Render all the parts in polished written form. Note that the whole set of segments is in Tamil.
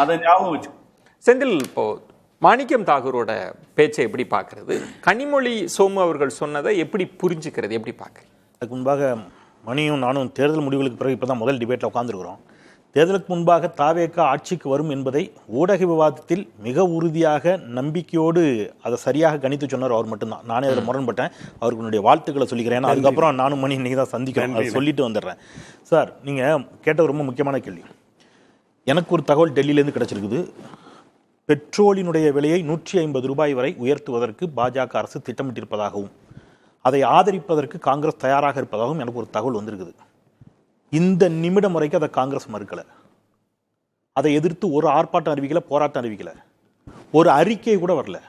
அதை ஞாபகம் வச்சு. செந்தில், இப்போ மாணிக்கம் தாகூரோட பேச்சை எப்படி பார்க்கறது, கனிமொழி சோமு அவர்கள் சொன்னதை எப்படி புரிஞ்சுக்கிறது, எப்படி பார்க்குறது? அதுக்கு முன்பாக மணியும் நானும் தேர்தல் முடிவுகளுக்கு பிறகு இப்போ தான் முதல் டிபேட்டில் உட்காந்துருக்கிறோம். தேர்தலுக்கு முன்பாக தாவேக ஆட்சிக்கு வரும் என்பதை ஊடக விவாதத்தில் மிக உறுதியாக நம்பிக்கையோடு அதை சரியாக கணித்து சொன்னார் அவர் மட்டும்தான். நானே அதில் முரண்பட்டேன். அவருக்கு என்னுடைய வாழ்த்துக்களை சொல்லிக்கிறேன். ஏன்னா அதுக்கப்புறம் நானும் மணி இன்னைக்கு தான் சந்திக்கிறேன், அதை சொல்லிட்டு வந்துடுறேன். சார், நீங்கள் கேட்ட ரொம்ப முக்கியமான கேள்வி. எனக்கு ஒரு தகவல் டெல்லியிலேருந்து கிடச்சிருக்குது. பெட்ரோலினுடைய விலையை 150 ரூபாய் வரை உயர்த்துவதற்கு பாஜக அரசு திட்டமிட்டிருப்பதாகவும் அதை ஆதரிப்பதற்கு காங்கிரஸ் தயாராக இருப்பதாகவும் எனக்கு ஒரு தகவல் வந்திருக்குது. இந்த நிமிடம் வரைக்கும் அதை காங்கிரஸ் மறுக்கலை. அதை எதிர்த்து ஒரு ஆர்ப்பாட்டம் அறிவிக்கல, போராட்டம் அறிவிக்கல, ஒரு அறிக்கை கூட வரல.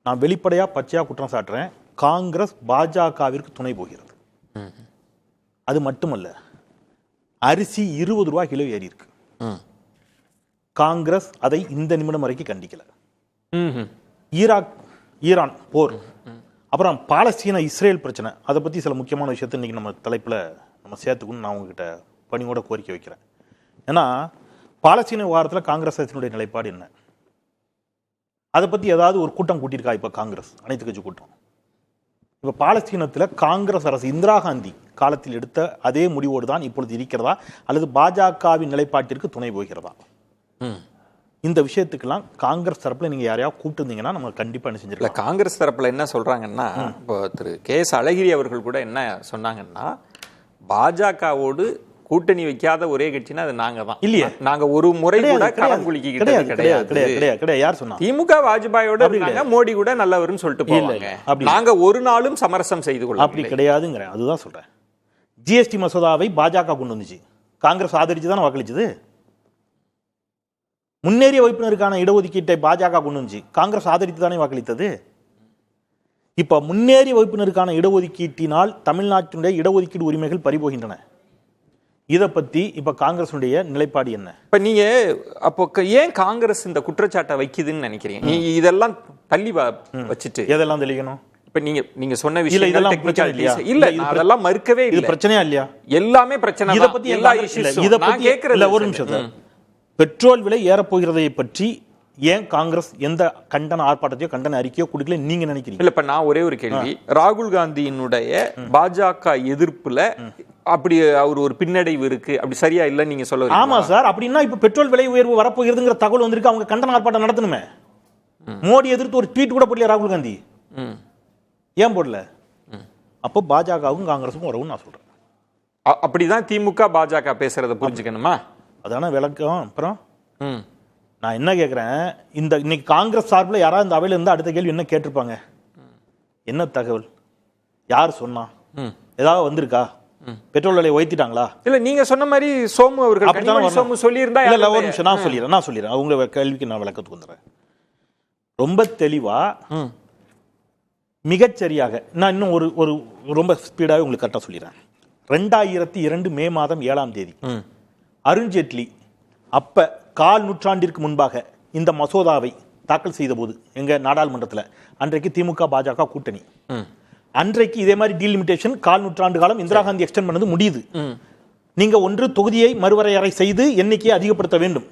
நான் வெளிப்படையா பச்சையா குற்றம் சாட்டுறேன். காங்கிரஸ் பாஜகவிற்கு துணை போகிறது. அது மட்டுமல்ல, அரிசி 20 ரூபாய் கிலோ ஏறி இருக்கு. காங்கிரஸ் அதை இந்த நிமிடம் வரைக்கும் கண்டிக்கல. ஈரான் போர், அப்புறம் பாலஸ்தீன இஸ்ரேல் பிரச்சனை, அதை பற்றி சில முக்கியமான விஷயத்தை இன்றைக்கி நம்ம தலைப்பில் நம்ம சேர்த்துக்கணும்னு நான் உங்ககிட்ட பணியோட கோரிக்கை வைக்கிறேன். ஏன்னா பாலஸ்தீன விவகாரத்தில் காங்கிரஸ் அரசினுடைய நிலைப்பாடு என்ன, அதை பற்றி ஏதாவது ஒரு கூட்டம் கூட்டியிருக்கா? இப்போ காங்கிரஸ் அனைத்து கட்சி கூட்டம். இப்போ பாலஸ்தீனத்தில் காங்கிரஸ் அரசு இந்திரா காந்தி காலத்தில் எடுத்த அதே முடிவோடு தான் இப்பொழுது இருக்கிறதா, அல்லது பாஜகவின் நிலைப்பாட்டிற்கு துணை போகிறதா? இந்த விஷயத்துக்கெல்லாம் காங்கிரஸ் தரப்புல நீங்க யாரையாவது கூப்பிட்டு இருந்தீங்கன்னா நம்ம கண்டிப்பா என்ன செஞ்சிருக்கோம். காங்கிரஸ் தரப்புல என்ன சொல்றாங்கன்னா, இப்போ திரு கே.எஸ். அழகிரி அவர்கள் கூட என்ன சொன்னாங்கன்னா, பாஜகவோடு கூட்டணி வைக்காத ஒரே கட்சினா அது நாங்க தான். இல்லையா, நாங்க ஒரு முறை கூட களம் குலுக்கிக்கிட்டது கிடையாது. யார் சொன்னா? திமுக வாஜ்பாயோட இருக்காங்க, மோடி கூட நல்லவர்னு சொல்லிட்டு போவாங்க. நாங்க ஒரு நாளும் சமரசம் செய்து கொள்ள அப்படி கிடையாதுங்கிறேன். அதுதான் சொல்றேன். ஜிஎஸ்டி மசோதாவை பாஜக கொண்டு வந்துச்சு, காங்கிரஸ் ஆதரிச்சு தானே வாக்களிச்சது. முன்னேறிய வகுப்பினருக்கான இடஒதுக்கீட்டை பாஜக கொண்டு வந்துச்சு, காங்கிரஸ் ஆதரித்து தானே வாக்களித்தது. இப்ப முன்னேறிய வகுப்பினருக்கான இடஒதுக்கீட்டினால் தமிழ்நாட்டினுடைய இடஒதுக்கீடு உரிமைகள் பறிபோகின்றன. இதை பத்தி இப்ப காங்கிரசுடைய நிலைப்பாடு என்ன? இப்ப நீங்க அப்போ ஏன் காங்கிரஸ் இந்த குற்றச்சாட்டை வைக்குதுன்னு நினைக்கிறீங்க? நீங்க இதெல்லாம் தள்ளி வச்சுட்டு எதெல்லாம் தெளிக்கணும்? இப்ப நீங்க சொன்ன விஷயம் இல்ல, அதெல்லாம் மறுக்கவே இல்லை. பிரச்சனையா இல்லையா? எல்லாமே பிரச்சனை. இதை பத்தி எல்லா இதை பத்தி கேட்கறது ஒரு நிமிஷம். பெட்ரோல் விலை ஏறப்போகிறதை பற்றி ஏன் காங்கிரஸ் எந்த கண்டன ஆர்ப்பாட்டத்தையோ கண்டன அறிக்கையோ கொடுக்கல நீங்க நினைக்கிறீங்க? இல்ல, இப்ப நான் ஒரே ஒரு கேள்வி. ராகுல் காந்தியினுடைய பாஜக எதிர்ப்புல அப்படி அவர் ஒரு பின்னடைவு இருக்கு, அப்படி சரியா இல்ல நீங்க சொல்ல? ஆமா சார். அப்படின்னா இப்ப பெட்ரோல் விலை உயர்வு வரப்போகிறதுங்கிற தகவல் வந்திருக்கு, அவங்க கண்டன ஆர்ப்பாட்டம் நடத்தணுமே. மோடி எதிர்த்து ஒரு ட்வீட் கூட போடல ராகுல் காந்தி. ஏன் போடல? அப்போ பாஜகவுக்கும் காங்கிரஸுக்கும் உறவுன்னு நான் சொல்றேன். அப்படிதான் திமுக பாஜக பேசுறத புரிஞ்சுக்கணுமா? அதான விளக்கம். அப்புறம் நான் என்ன கேட்குறேன், இந்த இன்னைக்கு காங்கிரஸ் சார்பில் யாராவது இந்த அவையில் இருந்தால் அடுத்த கேள்வி என்ன கேட்டிருப்பாங்க? என்ன தகவல், யார் சொன்னா, ஏதாவது வந்திருக்கா? பெட்ரோல் விலையை உயர்த்திட்டாங்களா? இல்ல, நீங்க சொன்ன மாதிரி சோமு அவர்கள் சோமு சொல்லியிருந்தா இல்ல, ஒரு நிமிஷம் நான் சொல்லிடுறேன். அவங்க கேள்விக்கு நான் விளக்கத்துக்கு வந்துடுறேன். ரொம்ப தெளிவா மிகச்சரியாக நான் இன்னும் ஒரு ரொம்ப ஸ்பீடாக உங்களுக்கு கரெக்டாக சொல்லிடுறேன். 2002 மே மாதம் 7ஆம் தேதி அருண்ஜேட்லி அப்ப 1/4 நூற்றாண்டிற்கு முன்பாக இந்த மசோதாவை தாக்கல் செய்த போது எங்க நாடாளுமன்றத்தில், அன்றைக்கு திமுக பாஜக கூட்டணி, அன்றைக்கு இதே மாதிரி டீலிமிட்டேஷன் 1/4 நூற்றாண்டு காலம் இந்திரா காந்தி எக்ஸ்டெண்ட் பண்ணது முடியுது. நீங்க ஒன்று தொகுதியை மறுவரையறை செய்து எண்ணிக்கையை அதிகப்படுத்த வேண்டும்,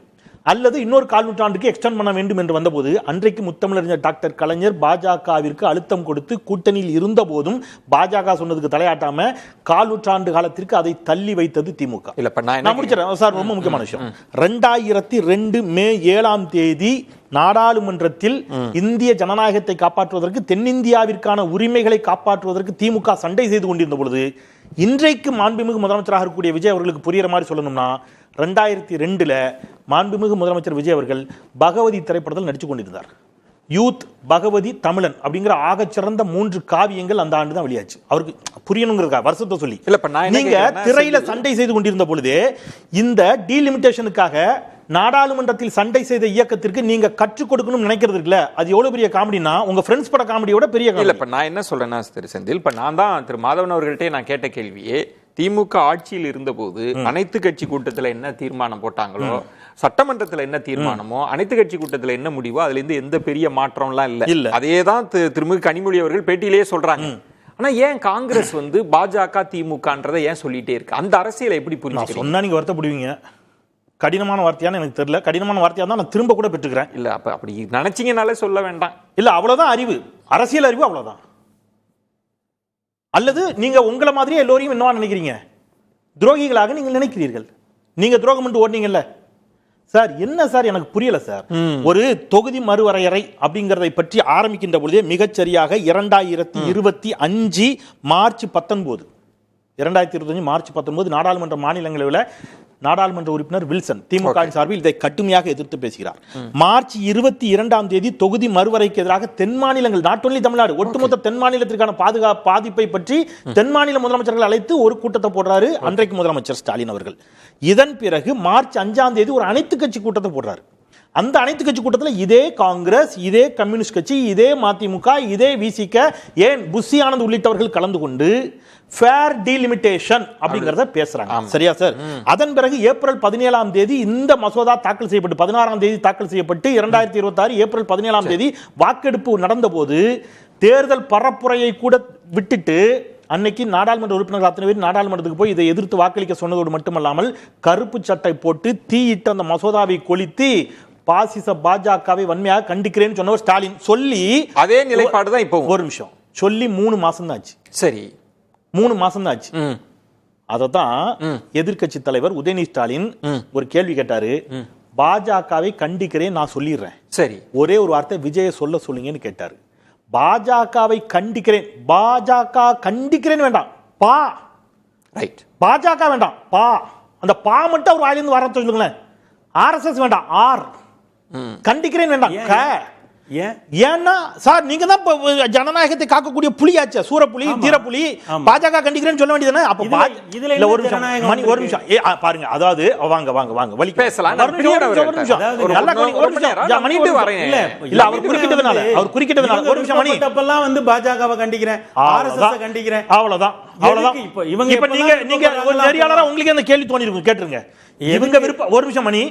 அல்லது இன்னொரு 1/4 நூற்றாண்டுக்கு எக்ஸ்டெண்ட் பண்ண வேண்டும் என்று வந்தபோது அன்றைக்கு முத்தமிழறிஞர் டாக்டர் கலைஞர் பாஜகவிற்கு அழுத்தம் கொடுத்து கூட்டணியில் இருந்த போதும் பாஜக சொன்னதுக்கு தலையாட்டாம 1/4 நூற்றாண்டு காலத்திற்கு அதை தள்ளி வைத்தது திமுக. நான் முடிச்சிடறேன் சார், ரொம்ப முக்கியமான விஷயம். 2002 மே 7ஆம் தேதி நாடாளுமன்றத்தில் இந்திய ஜனநாயகத்தை காப்பாற்றுவதற்கு, தென்னிந்தியாவிற்கான உரிமைகளை காப்பாற்றுவதற்கு திமுக சண்டை செய்து கொண்டிருந்த பொழுது, இன்றைக்கு மாண்புமிகு முதலமைச்சராக இருக்கக்கூடிய விஜய் அவர்களுக்கு புரியுற மாதிரி சொல்லணும்னா, 2002 மாண்புமிகு முதலமைச்சர் விஜய் அவர்கள் பகவதி திரைப்படத்தில் நடிச்சு கொண்டிருந்தார். யூத், பகவதி, தமிழன் அப்படிங்கிற ஆகச்சிறந்த 3 காவியங்கள் அந்த ஆண்டு தான் வெளியாச்சு. அவருக்கு புரியணுங்கிறதுக்காக வருஷத்தை சொல்லி நீங்க திரையில சண்டை செய்து கொண்டிருந்த பொழுது இந்த டீலிமிட்டேஷனுக்காக நாடாளுமன்றத்தில் சண்டை செய்த இயக்கத்திற்கு நீங்க கற்றுக் கொடுக்கணும் நினைக்கிறது இருக்குல்ல, அது எவ்வளவு பெரிய காமெடினா உங்க ஃப்ரெண்ட்ஸ் பட காமெடியோட பெரிய காமெடி. இல்ல, இப்ப நான் என்ன சொல்றேன்னா திரு செந்தில், இப்ப நான் தான் திரு மாதவன் அவர்கள்ட்டே நான் கேட்ட கேள்வியே, திமுக ஆட்சியில் இருந்தபோது அனைத்து கட்சி கூட்டத்தில் என்ன தீர்மானம் போட்டாங்களோ, சட்டமன்றத்தில் என்ன தீர்மானமோ, அனைத்து கட்சி கூட்டத்தில் என்ன முடிவோ, அதுல இருந்து எந்த பெரிய மாற்றம்லாம் இல்ல. அதேதான் திருமிகு கனிமொழி அவர்கள் பேட்டியிலேயே சொல்றாங்க. ஆனா ஏன் காங்கிரஸ் பாஜக திமுகன்றதை ஏன் சொல்லிட்டே இருக்கு? அந்த அரசியலை எப்படி புரிஞ்சுக்கிறீங்க? சொன்னா நீங்க வருத்தப்படுவீங்க. கடினமான வார்த்தையான்னு எனக்கு தெரியல. கடினமான வார்த்தையா தான் நான் திரும்ப கூட பெற்றுக்கிறேன். இல்ல அப்ப அப்படி நினைச்சீங்கனாலே சொல்ல வேண்டாம். இல்ல அவ்வளவுதான் அறிவு, அரசியல் அறிவு அவ்வளவுதான். அல்லது நீங்க உங்களை மாதிரியே எல்லோரையும் என்னவா நினைக்கிறீங்க, துரோகிகளாக நீங்கள் நினைக்கிறீர்கள். நீங்க துரோகம் பண்ணிட்டு ஓடுனீங்கல்ல சார். என்ன சார் எனக்கு புரியல சார். ஒரு தொகுதி மறுவரையறை அப்படிங்கறதை பற்றி ஆரம்பிக்கின்ற பொழுதே மிகச்சரியாக 2025 மார்ச் 19 2025 மார்ச் 19 நாடாளுமன்ற மாநிலங்களவையில் நாடாளுமன்ற உறுப்பினர் வில்சன் திமுக சார்பில் இதை கடுமையாக எதிர்த்து பேசுகிறார். மார்ச் 22ஆம் தேதி தொகுதி மறுவரைக்கு எதிராக தென் மாநிலங்கள், நாட் ஒன்லி தமிழ்நாடு, ஒட்டுமொத்த தென் மாநிலத்திற்கான பாதிப்பை பற்றி தென் மாநில முதலமைச்சர்கள் அழைத்து ஒரு கூட்டத்தை போடுறாரு அன்றைக்கு முதலமைச்சர் ஸ்டாலின் அவர்கள். இதன் பிறகு மார்ச் 5ஆம் தேதி ஒரு அனைத்து கட்சி கூட்டத்தை போடுறாரு. அந்த அனைத்து கட்சி கூட்டத்தில் இதே காங்கிரஸ், இதே கம்யூனிஸ்ட் கட்சி, இதே மதிமுக, இதே விசிக, ஏன் புஷி ஆனந்த் உள்ளிட்டவர்கள் கலந்து கொண்டு ஃபேர் டீலிமிட்டேஷன் அப்படிங்கறத பேசுறாங்க. சரியா சார்? அதன் பிறகு ஏப்ரல் 17ஆம் தேதி இந்த மசோதா தாக்கல் செய்யப்பட்டு 16ஆம் தேதி தாக்கல் செய்யப்பட்டு 2026 ஏப்ரல் 17ஆம் தேதி வாக்கெடுப்பு நடந்த போது தேர்தல் பரப்புரையை கூட விட்டுட்டு அன்னைக்கு நாடாளுமன்ற உறுப்பினர்கள் அத்தனை பேர் நாடாளுமன்றத்துக்கு போய் இதை எதிர்த்து வாக்களிக்க சொன்னதோடு மட்டுமல்லாமல் கருப்பு சட்டை போட்டு தீயிட்டு அந்த மசோதாவை கொளுத்தி பாசிச பாஜகவை வன்மையாக கண்டிக்கிறேன்னு சொன்னவர் ஸ்டாலின். சொல்லி அதே நிலைப்பாடு தான் இப்போ. ஒரு நிமிஷம் சொல்லி 3 மாசம் தான் ஆச்சு. சரி, 3 மாசம் தான் ஆச்சு. அததான் எதிர்க்கட்சி தலைவர் உதயநிதி ஸ்டாலின் ஒரு கேள்வி கேட்டாரு. பாஜகவை கண்டிக்கிறேன் நான் சொல்லிடுறேன், சரி ஒரே ஒரு வார்த்தை விஜய சொல்ல சொல்லுங்கன்னு கேட்டாரு. பாஜகவை கண்டிக்கிறேன், பாஜக கண்டிக்கிறேன் வேண்டாம், பா ரைட், பாஜக வேண்டாம், பா, அந்த பா மட்டும் அவர் வாயிலிருந்து வர சொல்லுங்களேன். ஆர்எஸ்எஸ் வேண்டாம், ஆர், கண்டிக்கிறேன் வேண்டாம், க. ஏன்னா சார் நீங்க தான் ஜனநாயகத்தை காக்கக்கூடிய புலியாச்சே, சூரப்புலி, தீரப்புலி. பாஜக கண்டிக்கிறேன்னு சொல்ல வேண்டியதானே. அப்ப இதுல ஒரு நிமிஷம் பாருங்க, அதாவது வாங்க வாங்க வாங்க வலி பேசலாம். அவர் குறிக்கிட்டதுனால ஒரு நிமிஷம் மணி அப்பெல்லாம் வந்து பாஜகவை கண்டிக்கிறேன், ஆர்எஸ்எஸ் கண்டிக்கிறேன், அவ்வளவுதான் அவ்வளவுதான். இப்ப நீங்க ஒரு நெறியாளரா உங்களுக்கு அந்த கேள்வி தோணி இருக்கும், கேட்டுருங்க. இவங்க விருப்பம், ஒரு நிமிஷம் மணி,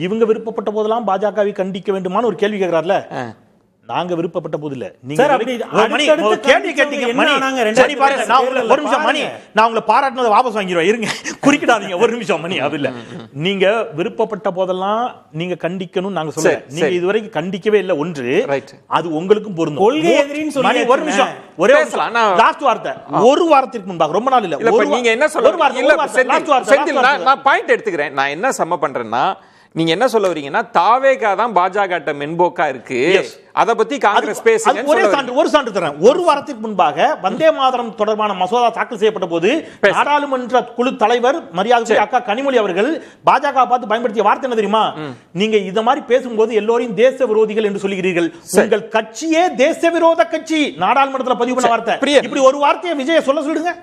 இவங்க விருப்பப்பட்ட போதெல்லாம் பாஜகவை கண்டிக்க வேண்டுமான்னு ஒரு கேள்வி கேட்கிறார்ல. நாங்க விருப்பப்பட்ட போது இல்ல, நீங்க கேள்வி கேட்டீங்க மணி. சரி பாருங்க, ஒரு நிமிஷம் மணி, நான் உங்களை பாராட்டினதை வாபஸ் வாங்கிடுவேன், இருங்க, குறுக்கிடாதீங்க ஒரு நிமிஷம் மணி. அது இல்ல, நீங்க விருப்பப்பட்ட போதெல்லாம் நீங்க கண்டிக்கணும் நாங்க சொல்ல, நீங்க இதுவரைக்கும் கண்டிக்கவே இல்லை. ஒன்று, அது உங்களுக்கும் பொருந்தும். கொள்கை எதிரின்னு சொல்லி ஒரு நிமிஷம், ஒரே லாஸ்ட் வார்த்தை. ஒரு வாரத்திற்கு முன்பாக, ரொம்ப நாள் இல்ல, நீங்க என்ன சொல்ல, நான் பாயிண்ட் எடுத்துக்கிறேன். நான் என்ன சம பண்றேன்னா, நீங்க என்ன சொல்ல வரீங்கன்னா தாவேகா தான் பாஜக மென்போக்கா இருக்கு, அத பத்தி காங்கிரஸ் பேசுங்க. ஒரு சான்று தரேன். ஒரு வாரத்துக்கு முன்பாக வந்தே மாதரம் தொடர்பான மசோதா தாக்கல் செய்யப்பட்ட போது நாடாளுமன்ற குழு தலைவர் மரியாதை அக்கா கனிமொழி அவர்கள் பாஜக பார்த்து பயன்படுத்திய வார்த்தை என்ன தெரியுமா? நீங்க இத மாதிரி பேசும்போது எல்லோரையும் தேச விரோதிகள் என்று சொல்கிறீர்கள், உங்கள் கட்சியே தேச விரோத கட்சி, நாடாளுமன்றத்தில் பதிவு பண்ண வார்த்தை. இப்படி ஒரு வார்த்தையை விஜய சொல்ல சொல்லுங்க.